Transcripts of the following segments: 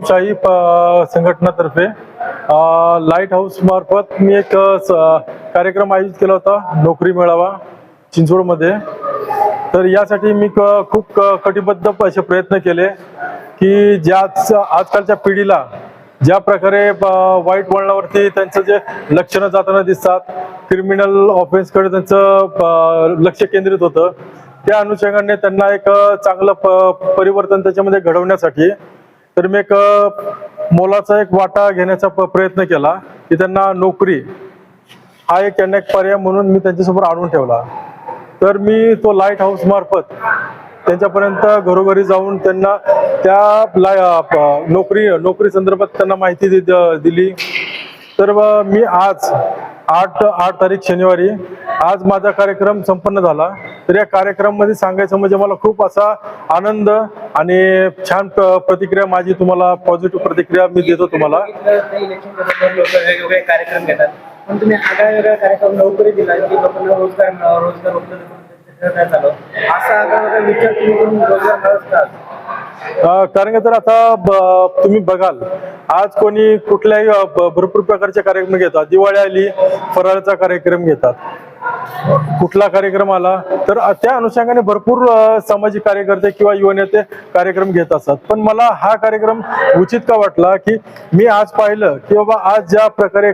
शाही संघटनातर्फे light house मार्फत मी एक कार्यक्रम आयोजित केला होता, नोकरी मेळावा चिंचवडमध्ये. तर यासाठी मी खूप कटिबद्ध असे प्रयत्न केले की ज्या आजकालच्या पिढीला ज्या प्रकारे वाईट वळणावरती त्यांचं जे लक्षणं जाताना दिसतात, क्रिमिनल ऑफेन्सकडे त्यांचं लक्ष केंद्रित होतं, त्या अनुषंगाने त्यांना एक चांगलं परिवर्तन त्याच्यामध्ये घडवण्यासाठी तर मी एक मोलाचा एक वाटा घेण्याचा प्रयत्न केला की त्यांना नोकरी हा एक त्यांना एक पर्याय म्हणून मी त्यांच्यासमोर आणून ठेवला. तर मी तो लाईट हाऊस मार्फत त्यांच्यापर्यंत घरोघरी जाऊन त्यांना त्या नोकरी संदर्भात त्यांना माहिती दिली. तर मी आज 8 तारीख शनिवारी आज माझा कार्यक्रम संपन्न झाला. तर या कार्यक्रमामध्ये सांगायचं म्हणजे मला खूप असा आनंद आणि छान प्रतिक्रिया माझी तुम्हाला पॉझिटिव्ह प्रतिक्रिया मी देतो तुम्हाला. वेगवेगळे कार्यक्रम घेतात पण तुम्ही वेगळा कार्यक्रम नोकरी दिला की लोकांना रोजगार मिळावा, रोजगार उपलब्ध काय झालं असा आगळा विचार तुम्ही रोजगार मिळत का? कारण का तर आता तुम्ही बघाल आज कोणी कुठल्याही भरपूर प्रकारचे कार्यक्रम घेतात. दिवाळी आली फराळाचा कार्यक्रम घेतात, कुठला कार्यक्रम आला तर त्या अनुषंगाने भरपूर सामाजिक कार्यकर्ते किंवा युवा नेते कार्यक्रम घेत असतात. पण मला हा कार्यक्रम उचित का वाटला की मी आज पाहिलं की बाबा आज ज्या प्रकारे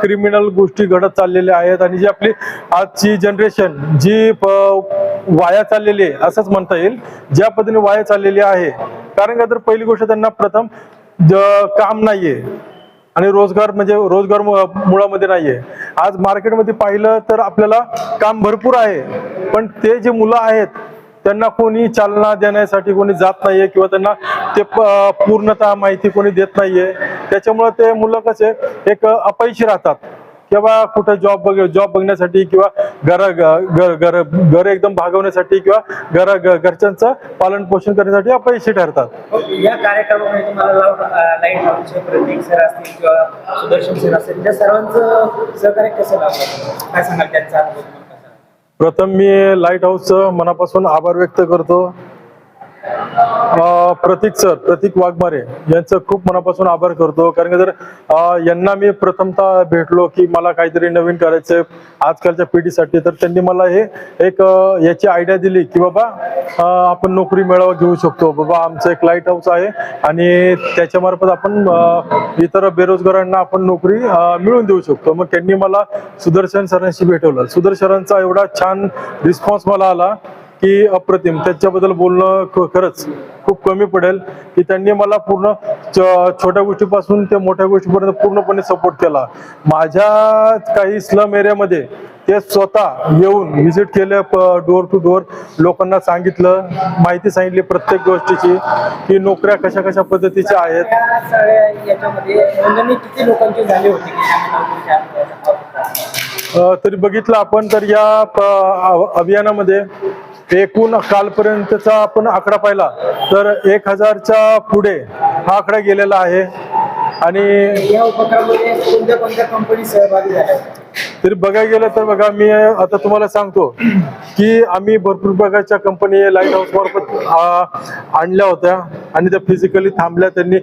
क्रिमिनल गोष्टी घडत चाललेल्या आहेत आणि जी आपली आजची जनरेशन जी वाया चाललेली आहे असंच म्हणता येईल, ज्या पद्धतीने वाया चाललेली आहे. कारण का तर पहिली गोष्ट त्यांना प्रथम काम नाहीये आणि रोजगार मुळामध्ये नाहीये. आज मार्केटमध्ये पाहिलं तर आपल्याला काम भरपूर आहे, पण ते जे मुलं आहेत त्यांना कोणी चालना देण्यासाठी कोणी जात नाहीये किंवा त्यांना ते पूर्णतः माहिती कोणी देत नाहीये. त्याच्यामुळे ते मुलं कसे एक अपयशी राहतात किंवा कुठे जॉब बघण्यासाठी किंवा घर एकदम भागवण्यासाठी किंवा घरच्यांचं पालन पोषण करण्यासाठी अपयशी ठरतात. या कार्यक्रमामध्ये तुम्हाला लाईट हाऊसचे प्रतीक सर असतील किंवा सुदर्शन सर असतील, त्या सर्वांचं सहकार्य कसं लावलं काय सांगाल त्यांचा अनुभव? प्रथम मी लाईट हाऊसचं मनापासून आभार व्यक्त करतो. प्रतीक वाघमारे यांचं खूप मनापासून आभार करतो. कारण जर यांना मी प्रथमतः भेटलो की मला काहीतरी नवीन करायचंय आजकालच्या पिढीसाठी, तर त्यांनी मला हे एक याची आयडिया दिली की बाबा आपण नोकरी मेळावा घेऊ शकतो. बाबा आमचं एक लाईट हाऊस आहे आणि त्याच्यामार्फत आपण इतर बेरोजगारांना आपण नोकरी मिळवून देऊ शकतो. मग त्यांनी मला सुदर्शन सरांशी भेटवलं. सुदर्शनांचा एवढा छान रिस्पॉन्स मला आला की अप्रतिम. त्याच्याबद्दल बोलणं खरंच खूप कमी पडेल की त्यांनी मला पूर्ण छोट्या गोष्टीपासून ते मोठ्या गोष्टीपर्यंत पूर्णपणे सपोर्ट केला. माझ्या काही स्लम एरियामध्ये ते स्वतः येऊन व्हिजिट केले, डोर टू डोर लोकांना सांगितलं, माहिती सांगितली प्रत्येक गोष्टीची की नोकऱ्या कशा कशा पद्धतीच्या आहेत. याच्यामध्ये नोंदणी किती लोकांची झाली होती? तरी बघितलं आपण तर या अभियानामध्ये एकूण कालपर्यंतचा आपण आकडा पाहिला तर 1000च्या पुढे हा आकडा गेलेला आहे. आणि या उपक्रमामध्ये कोणत्या कंपनी सहभागी झाल्या? तरी बघायला गेलं तर बघा, मी आता तुम्हाला सांगतो की आम्ही भरपूर प्रकारच्या कंपनी लाईट हाऊस मार्फत आणल्या होत्या आणि त्या फिजिकली थांबल्या. त्यांनी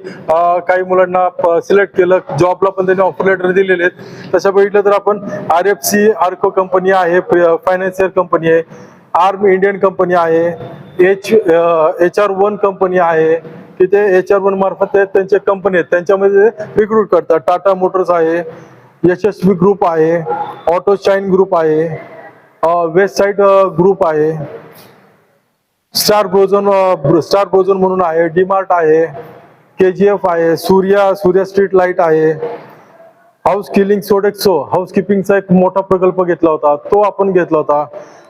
काही मुलांना सिलेक्ट केलं, जॉबला पण त्यांनी ऑफर लेटर दिलेले आहेत. तसं बघितलं तर आपण RFC आर्को कंपनी आहे, फायनान्शियल कंपनी आहे, आर्म इंडियन कंपनी आहे, HR1 कंपनी आहे की ते HR1 मार्फत त्यांचे कंपनी आहेत, त्यांच्यामध्ये रिक्रूट करतात. टाटा मोटर्स आहे, यशस्वी ग्रुप आहे, ऑटो शाईन ग्रुप आहे, वेस्ट साइड ग्रुप आहे, स्टार ब्रोझन म्हणून आहे, डीमार्ट आहे, KGF आहे, सूर्या स्ट्रीट लाईट आहे, हाऊस किलिंग सोडेक्सो हाऊसकीपिंगचा एक मोठा प्रकल्प घेतला होता, तो आपण घेतला होता.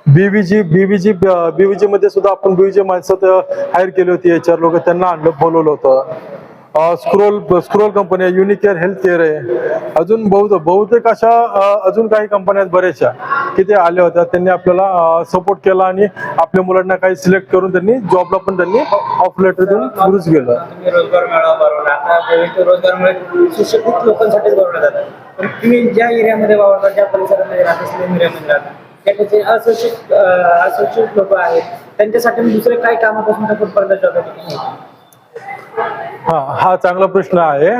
BVG मध्ये सुद्धा आपण BVG माणसं हायर केली होती, HR लोक त्यांना बोलवलं होतं. स्क्रोल कंपनी आहे, युनिकेअर हेल्थ केअर आहे, अजून बहुतेक अशा अजून काही कंपन्या बऱ्याचशा की ते आल्या होत्या. त्यांनी आपल्याला सपोर्ट केला आणि आपल्या मुलांना काही सिलेक्ट करून त्यांनी जॉबला पण त्यांनी ऑफर लेटर देऊन पुरुष गेलं. रोजगार मेळावा भरवला, आता रोजगार सुशिक्षित लोकांसाठीच भरवला जातात. पण तुम्ही ज्या एरियामध्ये वावरता, ज्या परिसरामध्ये राहता, त्या एरियामध्ये राहता, त्याचे अशिक्षित लोक आहेत, त्यांच्यासाठी दुसरे काही कामापासून जॉब हा चांगला प्रश्न आहे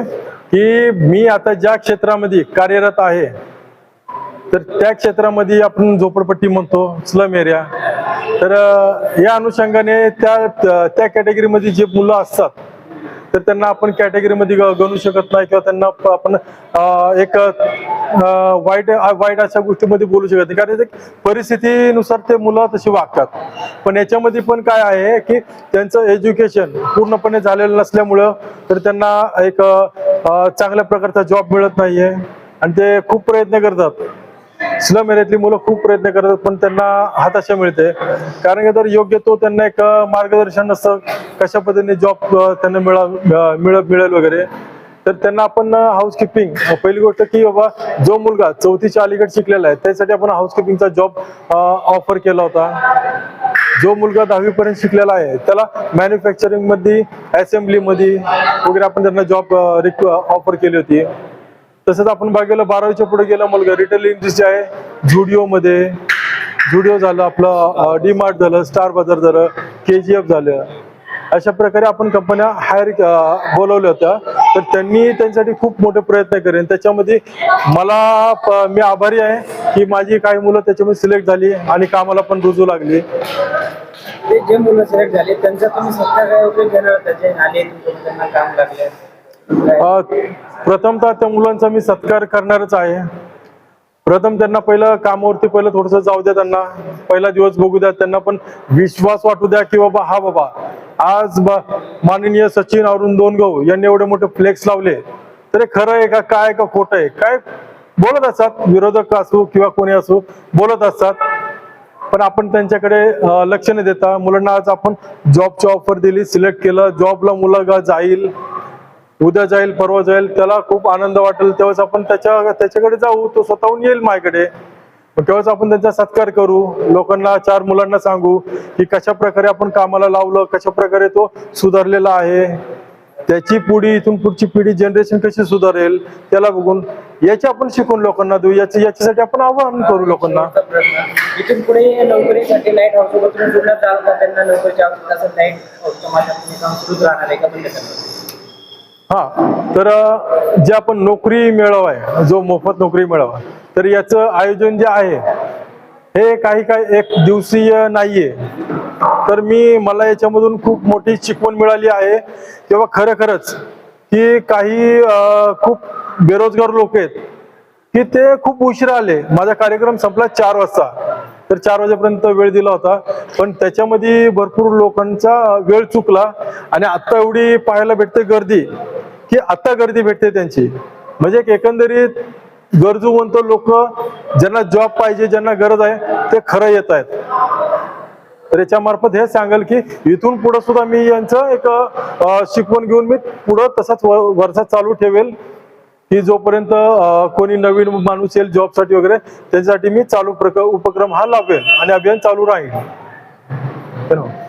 की मी आता ज्या क्षेत्रामध्ये कार्यरत आहे तर त्या क्षेत्रामध्ये आपण झोपडपट्टी म्हणतो, स्लम एरिया. तर या अनुषंगाने त्या कॅटेगरीमध्ये जे मुलं असतात तर त्यांना आपण कॅटेगरीमध्ये गणू शकत नाही किंवा त्यांना आपण एक वाईट अशा गोष्टीमध्ये बोलू शकत नाही, कारण परिस्थितीनुसार ते मुलं तशी वागतात. पण याच्यामध्ये पण काय आहे की त्यांचं एज्युकेशन पूर्णपणे झालेलं नसल्यामुळं तर त्यांना एक चांगल्या प्रकारचा जॉब मिळत नाहीये आणि ते खूप प्रयत्न करतात. स्लम एरियातली मुलं खूप प्रयत्न करतात पण त्यांना हताशा मिळते, कारण की तर योग्य तो त्यांना एक मार्गदर्शन नसतं कशा पद्धतीने जॉब त्यांना मिळेल वगैरे. तर त्यांना आपण हाऊसकीपिंग, पहिली गोष्ट की बाबा जो मुलगा 4थीच्या अलीकडे शिकलेला आहे त्यासाठी आपण हाऊसकीपिंगचा जॉब ऑफर केला होता. जो मुलगा 10वी पर्यंत शिकलेला आहे त्याला मॅन्युफॅक्चरिंग मध्ये, असेंब्ली मध्ये वगैरे आपण त्यांना जॉब ऑफर केली होती. तसंच आपण बघितलं 12वीच्या पुढे गेला मुलगा रिटेल इंडस्ट्री आहे, झुडिओ झालं, आपलं डीमार्ट झालं, स्टार बाजार झालं, KGF झालं. अशा प्रकारे आपण कंपन्या बोलवल्या होत्या. तर त्यांनी त्यांच्यासाठी खूप मोठे प्रयत्न करेन. त्याच्यामध्ये मी आभारी आहे की माझी काही मुलं त्याच्यामध्ये सिलेक्ट झाली आणि कामाला पण रुजू लागली. ते जे मुलं सिलेक्ट झाले त्यांचा तुम्ही सत्कार काय उपयोग घेणार त्याचे आले त्यांना काम लागले? प्रथमतः त्या मुलांचा मी सत्कार करणारच आहे. प्रथम त्यांना पहिलं कामावरती थोडंसं जाऊ द्या, त्यांना पहिला दिवस बघू द्या, त्यांना पण विश्वास वाटू द्या की बाबा आज माननीय सचिन अरुण दोनगव यांनी एवढे मोठे फ्लेक्स लावले तर हे खरं आहे का, काय का खोटं आहे, काय बोलत असतात विरोधक असो किंवा कोणी असो बोलत असतात. पण आपण त्यांच्याकडे लक्ष न देता मुलांना आज आपण जॉबची ऑफर दिली, सिलेक्ट केलं, जॉबला मुलगा जाईल, उद्या जाईल, परवा जाईल, त्याला खूप आनंद वाटेल, तेव्हाच आपण त्याच्याकडे जाऊ, तो स्वतःहून येईल माझ्याकडे. तेव्हाच आपण त्यांचा सत्कार करू, लोकांना 4 मुलांना सांगू की कशा प्रकारे आपण कामाला लावलं, कशा प्रकारे तो सुधारलेला आहे, त्याची इथून पुढची पिढी जनरेशन कशी सुधारेल त्याला बघून याची आपण शिकून लोकांना देऊ, याच्यासाठी आपण आवाहन करू लोकांना. इथून पुढे नोकरीसाठी लाईट हाऊस सोबत तुम्ही जुळणार जाल का? त्यांना नोकरीच्या आवश्यकता लाईट हाऊसच्या माध्यमातून काम सुरूच राहणार आहे का बंद करणार? तर जे आपण नोकरी मेळावा आहे, जो मोफत नोकरी मेळावा, तर याचं आयोजन जे आहे हे काही एक दिवसीय नाहीये. तर मला याच्यामधून खूप मोठी शिकवण मिळाली आहे तेव्हा खरंच की काही खूप बेरोजगार लोक आहेत की ते खूप उशिरा आले. माझा कार्यक्रम संपला 4 वाजता, तर 4 वाजेपर्यंत वेळ दिला होता, पण त्याच्यामध्ये भरपूर लोकांचा वेळ चुकला आणि आता एवढी पाहायला भेटते गर्दी की आता गर्दी भेटते त्यांची. म्हणजे एकंदरीत गरजूवंत लोक, ज्यांना जॉब पाहिजे, ज्यांना गरज आहे, ते खरं येत आहेत. तर याच्या मार्फत हे सांगेल की इथून पुढे सुद्धा मी यांचं एक शिकवण घेऊन मी पुढं तसाच वर्षात चालू ठेवेल की जोपर्यंत कोणी नवीन माणूस येईल जॉबसाठी वगैरे त्याच्यासाठी मी चालू उपक्रम हा लावेल आणि अभियान चालू राहील. धन्यवाद.